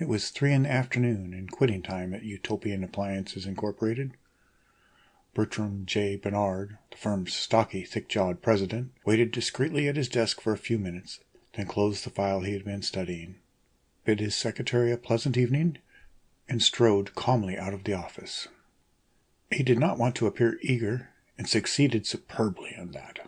It was 3 in the afternoon and quitting time at Utopian Appliances Incorporated. Bertram J. Bernard, the firm's stocky, thick-jawed president, waited discreetly at his desk for a few minutes, then closed the file he had been studying, bid his secretary a pleasant evening, and strode calmly out of the office. He did not want to appear eager, and succeeded superbly in that.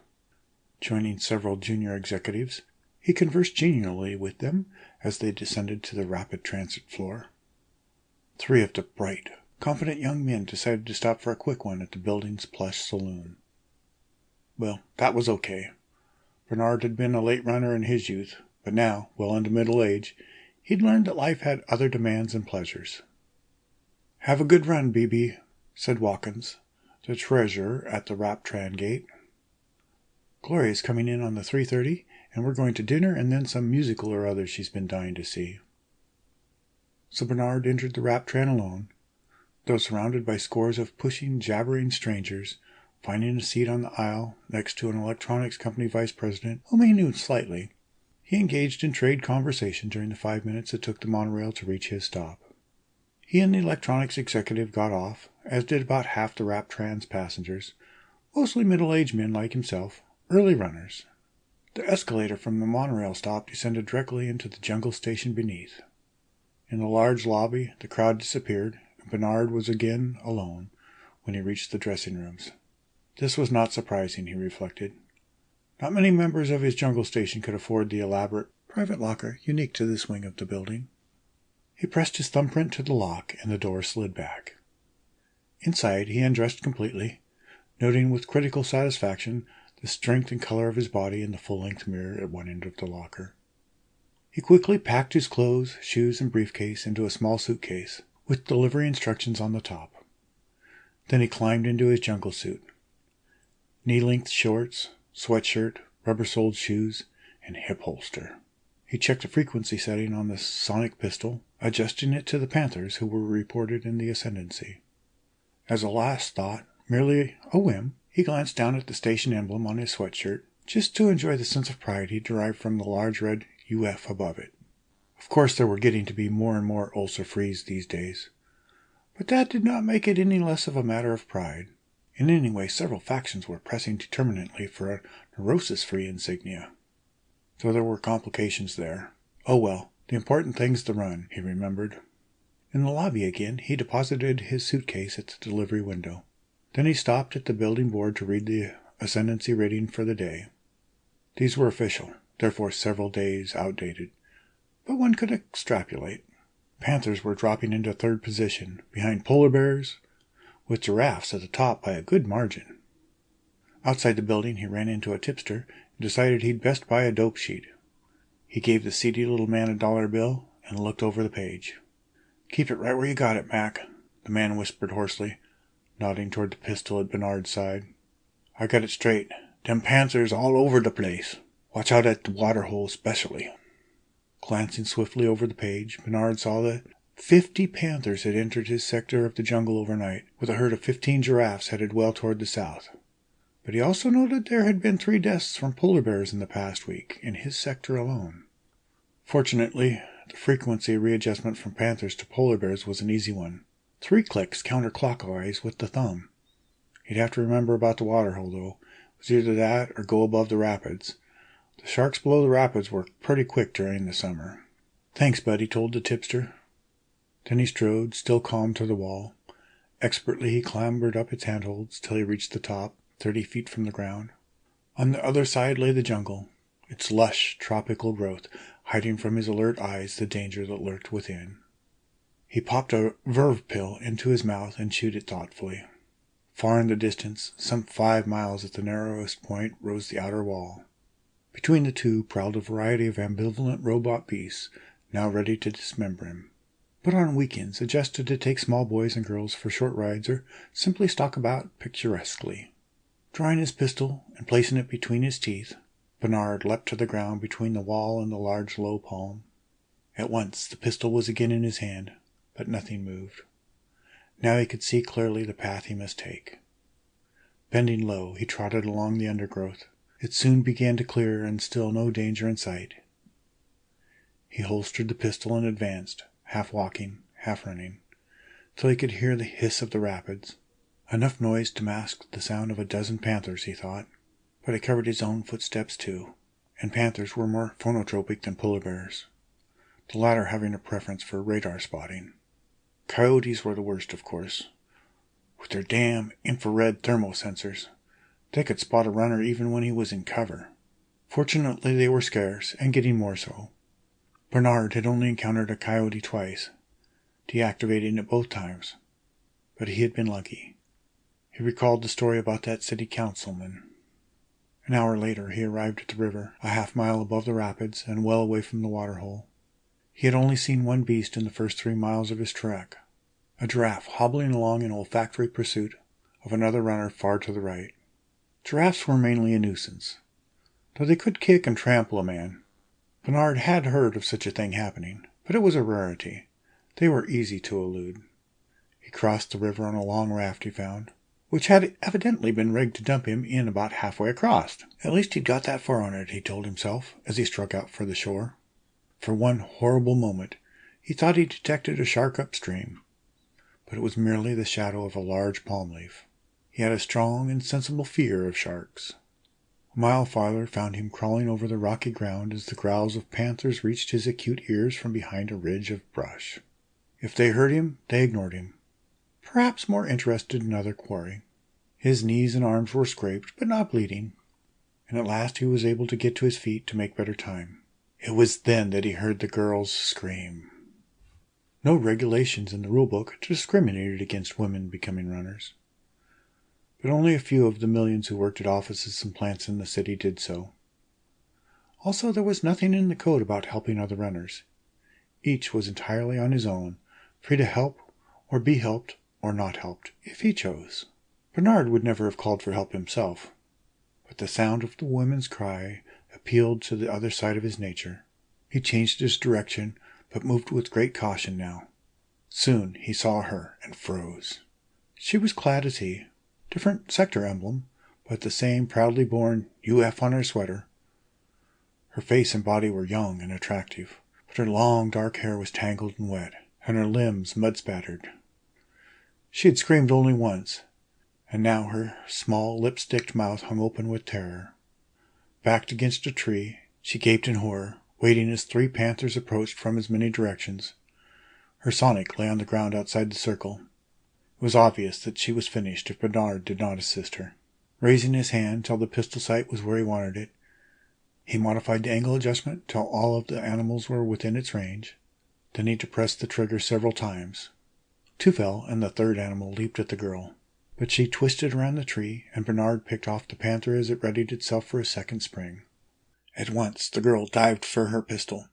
Joining several junior executives, he conversed genially with them as they descended to the rapid transit floor. 3 of the bright, confident young men decided to stop for a quick one at the building's plush saloon. Well, that was okay. Bernard had been a late runner in his youth, but now, well into middle age, he'd learned that life had other demands and pleasures. "Have a good run, BB," said Watkins, the treasurer at the Raptran gate. "Gloria's coming in on the 3:30, and we're going to dinner and then some musical or other she's been dying to see." So Bernard entered the Raptran alone, though surrounded by scores of pushing, jabbering strangers, finding a seat on the aisle next to an electronics company vice president whom he knew slightly. He engaged in trade conversation during the 5 minutes it took the monorail to reach his stop. He and the electronics executive got off, as did about half the Raptran's passengers, mostly middle-aged men like himself, early runners. The escalator from the monorail stop descended directly into the jungle station beneath. In the large lobby, the crowd disappeared, and Bernard was again alone when he reached the dressing rooms. This was not surprising, he reflected. Not many members of his jungle station could afford the elaborate private locker unique to this wing of the building. He pressed his thumbprint to the lock, and the door slid back. Inside, he undressed completely, noting with critical satisfaction the strength and color of his body in the full-length mirror at one end of the locker. He quickly packed his clothes, shoes, and briefcase into a small suitcase, with delivery instructions on the top. Then he climbed into his jungle suit. Knee-length shorts, sweatshirt, rubber-soled shoes, and hip holster. He checked the frequency setting on the sonic pistol, adjusting it to the Panthers who were reported in the ascendancy. As a last thought, merely a whim, he glanced down at the station emblem on his sweatshirt, just to enjoy the sense of pride he derived from the large red UF above it. Of course, there were getting to be more and more ulcer-frees these days, but that did not make it any less of a matter of pride. And anyway, several factions were pressing determinedly for a neurosis-free insignia. Though there were complications there. Oh well, the important thing's the run, he remembered. In the lobby again, he deposited his suitcase at the delivery window. Then he stopped at the building board to read the ascendancy rating for the day. These were official, therefore several days outdated, but one could extrapolate. Panthers were dropping into third position, behind polar bears, with giraffes at the top by a good margin. Outside the building, he ran into a tipster and decided he'd best buy a dope sheet. He gave the seedy little man a $1 bill and looked over the page. "Keep it right where you got it, Mac," the man whispered hoarsely, nodding toward the pistol at Bernard's side. "I got it straight. Them Panthers all over the place. Watch out at the waterhole especially." Glancing swiftly over the page, Bernard saw that 50 panthers had entered his sector of the jungle overnight, with a herd of 15 giraffes headed well toward the south. But he also noted there had been 3 deaths from polar bears in the past week, in his sector alone. Fortunately, the frequency readjustment from panthers to polar bears was an easy one. 3 clicks counterclockwise with the thumb. He'd have to remember about the waterhole, though. It was either that or go above the rapids. The sharks below the rapids were pretty quick during the summer. "Thanks, bud," he told the tipster. Then he strode, still calm, to the wall. Expertly he clambered up its handholds till he reached the top, 30 feet from the ground. On the other side lay the jungle, its lush, tropical growth hiding from his alert eyes the danger that lurked within. He popped a verve pill into his mouth and chewed it thoughtfully. Far in the distance, some 5 miles at the narrowest point, rose the outer wall. Between the two prowled a variety of ambivalent robot beasts, now ready to dismember him, but on weekends adjusted to take small boys and girls for short rides or simply stalk about picturesquely. Drawing his pistol and placing it between his teeth, Bernard leapt to the ground between the wall and the large low palm. At once the pistol was again in his hand, but nothing moved. Now he could see clearly the path he must take. Bending low, he trotted along the undergrowth. It soon began to clear, and still no danger in sight. He holstered the pistol and advanced, half walking, half running, till he could hear the hiss of the rapids. Enough noise to mask the sound of a dozen panthers, he thought, but it covered his own footsteps too, and panthers were more phonotropic than polar bears, the latter having a preference for radar spotting. Coyotes were the worst, of course. With their damn infrared thermosensors, they could spot a runner even when he was in cover. Fortunately, they were scarce, and getting more so. Bernard had only encountered a coyote twice, deactivating it both times, but he had been lucky. He recalled the story about that city councilman. An hour later, he arrived at the river, a half-mile above the rapids and well away from the waterhole. He had only seen one beast in the first 3 miles of his trek, a giraffe hobbling along in olfactory pursuit of another runner far to the right. Giraffes were mainly a nuisance, though they could kick and trample a man. Bernard had heard of such a thing happening, but it was a rarity. They were easy to elude. He crossed the river on a long raft he found, which had evidently been rigged to dump him in about halfway across. At least he'd got that far on it, he told himself, as he struck out for the shore. For one horrible moment, he thought he detected a shark upstream, but it was merely the shadow of a large palm leaf. He had a strong and sensible fear of sharks. A mile farther found him crawling over the rocky ground as the growls of panthers reached his acute ears from behind a ridge of brush. If they heard him, they ignored him, perhaps more interested in other quarry. His knees and arms were scraped, but not bleeding, and at last he was able to get to his feet to make better time. It was then that he heard the girls scream. No regulations in the rulebook discriminated against women becoming runners, but only a few of the millions who worked at offices and plants in the city did so. Also, there was nothing in the code about helping other runners. Each was entirely on his own, free to help or be helped or not helped, if he chose. Bernard would never have called for help himself, but the sound of the woman's cry appealed to the other side of his nature. He changed his direction, but moved with great caution now. Soon he saw her and froze. She was clad as he, different sector emblem, but the same proudly borne UF on her sweater. Her face and body were young and attractive, but her long dark hair was tangled and wet, and her limbs mud-spattered. She had screamed only once, and now her small lipsticked mouth hung open with terror. Backed against a tree, she gaped in horror, waiting as 3 panthers approached from as many directions. Her sonic lay on the ground outside the circle. It was obvious that she was finished if Bernard did not assist her. Raising his hand till the pistol sight was where he wanted it, he modified the angle adjustment till all of the animals were within its range. Then he depressed the trigger several times. 2 fell, and the 3rd animal leaped at the girl. But she twisted around the tree, and Bernard picked off the panther as it readied itself for a second spring. At once, the girl dived for her pistol.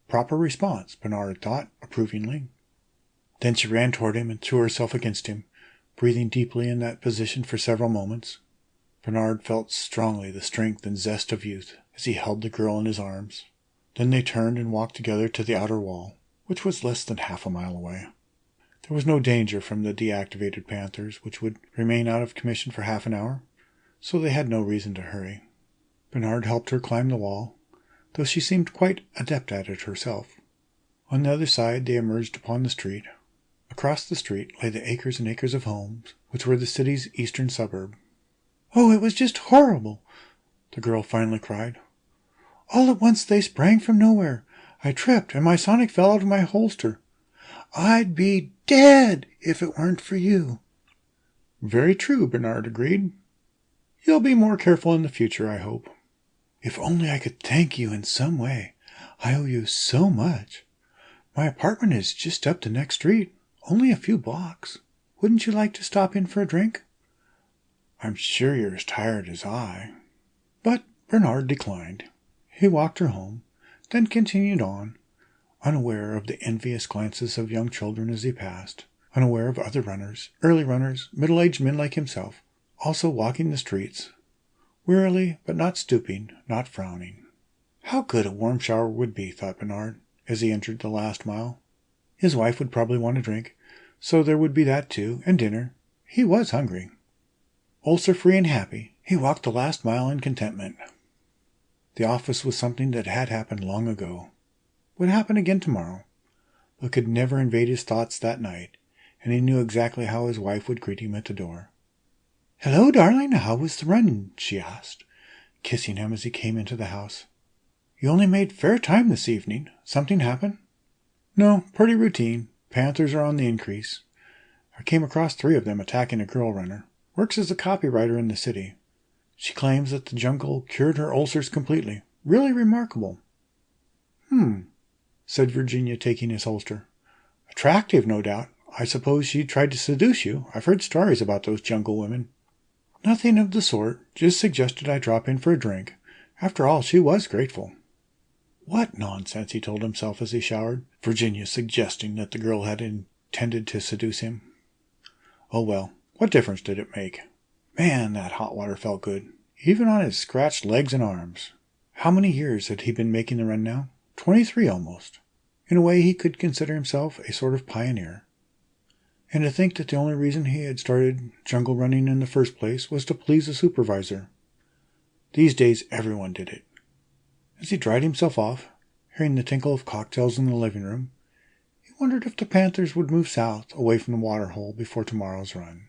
Proper response, Bernard thought, approvingly. Then she ran toward him and threw herself against him, breathing deeply in that position for several moments. Bernard felt strongly the strength and zest of youth as he held the girl in his arms. Then they turned and walked together to the outer wall, which was less than half a mile away. There was no danger from the deactivated panthers, which would remain out of commission for half an hour, so they had no reason to hurry. Bernard helped her climb the wall, though she seemed quite adept at it herself. On the other side they emerged upon the street. Across the street lay the acres and acres of homes, which were the city's eastern suburb. "Oh, it was just horrible!" the girl finally cried. "All at once they sprang from nowhere. I tripped, and my sonic fell out of my holster. I'd be dead if it weren't for you." "Very true," Bernard agreed. "You'll be more careful in the future, I hope." "If only I could thank you in some way. I owe you so much. My apartment is just up the next street, only a few blocks. Wouldn't you like to stop in for a drink?" "I'm sure you're as tired as I." But Bernard declined. He walked her home, then continued on, unaware of the envious glances of young children as he passed, unaware of other runners, early runners, middle-aged men like himself, also walking the streets, wearily but not stooping, not frowning. How good a warm shower would be, thought Bernard, as he entered the last mile. His wife would probably want a drink, so there would be that too, and dinner. He was hungry. Ulcer-free and happy, he walked the last mile in contentment. The office was something that had happened long ago. Would happen again tomorrow. but could never invade his thoughts that night, and he knew exactly how his wife would greet him at the door. "Hello, darling, how was the run?" she asked, kissing him as he came into the house. "You only made fair time this evening. Something happened?" "No, pretty routine. Panthers are on the increase. I came across 3 of them attacking a girl runner. Works as a copywriter in the city. She claims that the jungle cured her ulcers completely. Really remarkable." Said Virginia, taking his holster. "Attractive, no doubt. I suppose she tried to seduce you. I've heard stories about those jungle women." "Nothing of the sort. Just suggested I drop in for a drink. After all, she was grateful." What nonsense, he told himself as he showered. Virginia suggesting that the girl had intended to seduce him. Oh well, what difference did it make? Man, that hot water felt good, even on his scratched legs and arms. How many years had he been making the run now? 23 almost. In a way, he could consider himself a sort of pioneer. And to think that the only reason he had started jungle running in the first place was to please the supervisor. These days, everyone did it. As he dried himself off, hearing the tinkle of cocktails in the living room, he wondered if the panthers would move south away from the water hole before tomorrow's run.